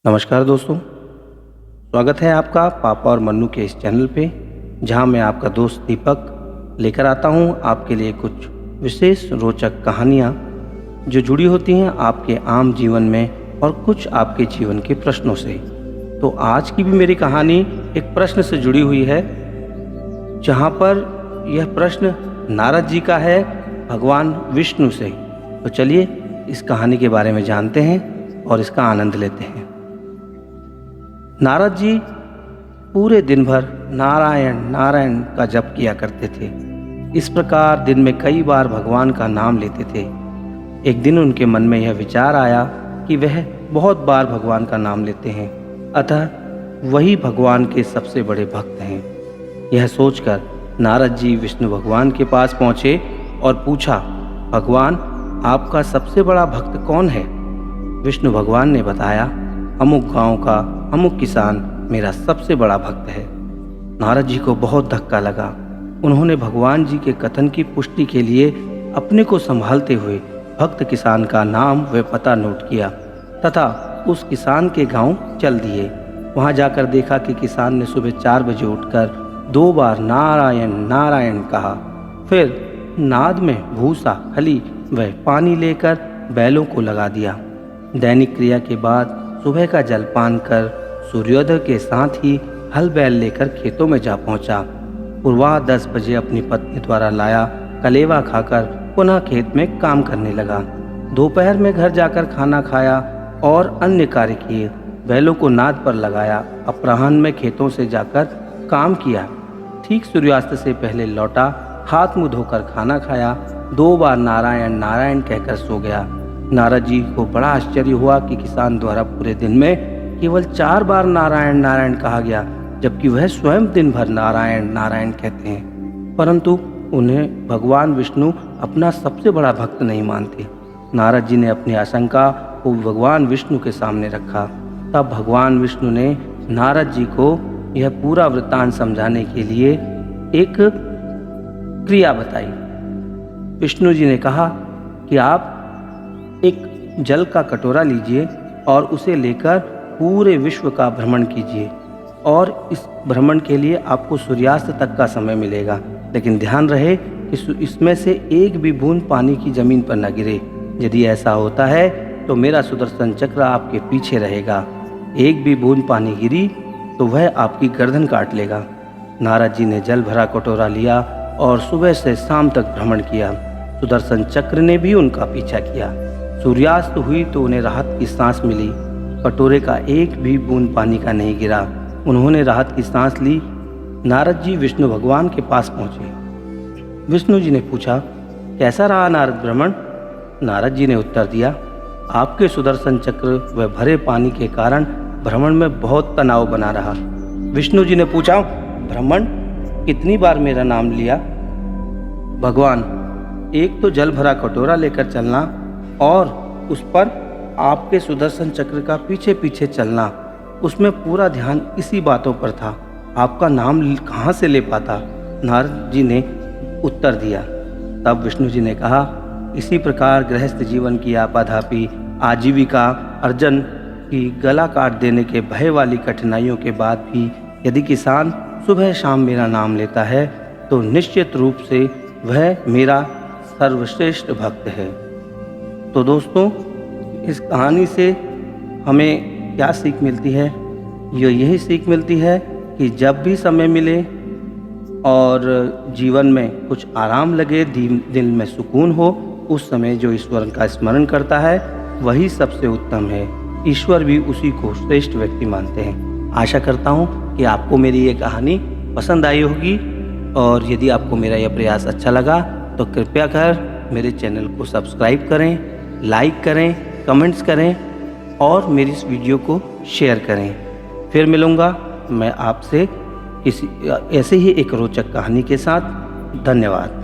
नमस्कार दोस्तों, स्वागत है आपका पापा और मन्नू के इस चैनल पे, जहां मैं आपका दोस्त दीपक लेकर आता हूं आपके लिए कुछ विशेष रोचक कहानियां जो जुड़ी होती हैं आपके आम जीवन में और कुछ आपके जीवन के प्रश्नों से। तो आज की भी मेरी कहानी एक प्रश्न से जुड़ी हुई है, जहां पर यह प्रश्न नारद जी का है भगवान विष्णु से। तो चलिए इस कहानी के बारे में जानते हैं और इसका आनंद लेते हैं। नारद जी पूरे दिन भर नारायण नारायण का जप किया करते थे। इस प्रकार दिन में कई बार भगवान का नाम लेते थे। एक दिन उनके मन में यह विचार आया कि वह बहुत बार भगवान का नाम लेते हैं, अतः वही भगवान के सबसे बड़े भक्त हैं। यह सोचकर नारद जी विष्णु भगवान के पास पहुँचे और पूछा, भगवान आपका सबसे बड़ा भक्त कौन है? विष्णु भगवान ने बताया, अमुक गांव का अमुक किसान मेरा सबसे बड़ा भक्त है। नारद जी को बहुत धक्का लगा। उन्होंने भगवान जी के कथन की पुष्टि के लिए अपने को संभालते हुए भक्त किसान का नाम व पता नोट किया तथा उस किसान के गांव चल दिए। वहां जाकर देखा कि किसान ने सुबह 4 बजे उठकर 2 बार नारायण नारायण कहा। फिर नाद में भूसा, खली व पानी लेकर बैलों को लगा दिया। दैनिक क्रिया के बाद सुबह का जलपान कर सूर्योदय के साथ ही हल बैल लेकर खेतों में जा पहुंचा। पूर्वाह 10 बजे अपनी पत्नी द्वारा लाया कलेवा खाकर पुनः खेत में काम करने लगा। दोपहर में घर जाकर खाना खाया और अन्य कार्य किए। बैलों को नाद पर लगाया। अपराह्न में खेतों से जाकर काम किया। ठीक सूर्यास्त से पहले लौटा, हाथ मुंह धोकर खाना खाया, 2 बार नारायण नारायण कहकर सो गया। नारद जी को बड़ा आश्चर्य हुआ कि किसान द्वारा पूरे दिन में केवल 4 बार नारायण नारायण कहा गया, जबकि वह स्वयं दिन भर नारायण नारायण कहते हैं, परंतु उन्हें भगवान विष्णु अपना सबसे बड़ा भक्त नहीं मानते। नारद जी ने अपनी आशंका को भगवान विष्णु के सामने रखा। तब भगवान विष्णु ने नारद जी को यह पूरा वृत्तांत समझाने के लिए एक क्रिया बताई। विष्णु जी ने कहा कि आप एक जल का कटोरा लीजिए और उसे लेकर पूरे विश्व का भ्रमण कीजिए, और इस भ्रमण के लिए आपको सूर्यास्त तक का समय मिलेगा, लेकिन ध्यान रहे कि इसमें से एक भी बूंद पानी की जमीन पर न गिरे। यदि ऐसा होता है तो मेरा सुदर्शन चक्र आपके पीछे रहेगा। एक भी बूंद पानी गिरी तो वह आपकी गर्दन काट लेगा। नारद जी ने जल भरा कटोरा लिया और सुबह से शाम तक भ्रमण किया। सुदर्शन चक्र ने भी उनका पीछा किया। सूर्यास्त हुई तो उन्हें राहत की सांस मिली। कटोरे का एक भी बूंद पानी का नहीं गिरा। उन्होंने राहत की सांस ली। नारद जी विष्णु भगवान के पास पहुंचे। विष्णु जी ने पूछा, कैसा रहा नारद भ्रमण? नारद जी ने उत्तर दिया, आपके सुदर्शन चक्र व भरे पानी के कारण भ्रमण में बहुत तनाव बना रहा। विष्णु जी ने पूछा, भ्रमण कितनी बार मेरा नाम लिया? भगवान, एक तो जल भरा कटोरा लेकर चलना और उस पर आपके सुदर्शन चक्र का पीछे पीछे चलना, उसमें पूरा ध्यान इसी बातों पर था। आपका नाम कहाँ से ले पाता? नारद जी ने उत्तर दिया। तब विष्णु जी ने कहा, इसी प्रकार गृहस्थ जीवन की आपाधापी, आजीविका अर्जन की गला काट देने के भय वाली कठिनाइयों के बाद भी यदि किसान सुबह शाम मेरा नाम लेता है तो निश्चित रूप से वह मेरा सर्वश्रेष्ठ भक्त है। तो दोस्तों, इस कहानी से हमें क्या सीख मिलती है? यही सीख मिलती है कि जब भी समय मिले और जीवन में कुछ आराम लगे, दिल में सुकून हो, उस समय जो ईश्वर का स्मरण करता है वही सबसे उत्तम है। ईश्वर भी उसी को श्रेष्ठ व्यक्ति मानते हैं। आशा करता हूँ कि आपको मेरी ये कहानी पसंद आई होगी, और यदि आपको मेरा यह प्रयास अच्छा लगा तो कृपया कर मेरे चैनल को सब्सक्राइब करें, लाइक करें, कमेंट्स करें और मेरी इस वीडियो को शेयर करें। फिर मिलूँगा मैं आपसे किसी ऐसे ही एक रोचक कहानी के साथ। धन्यवाद।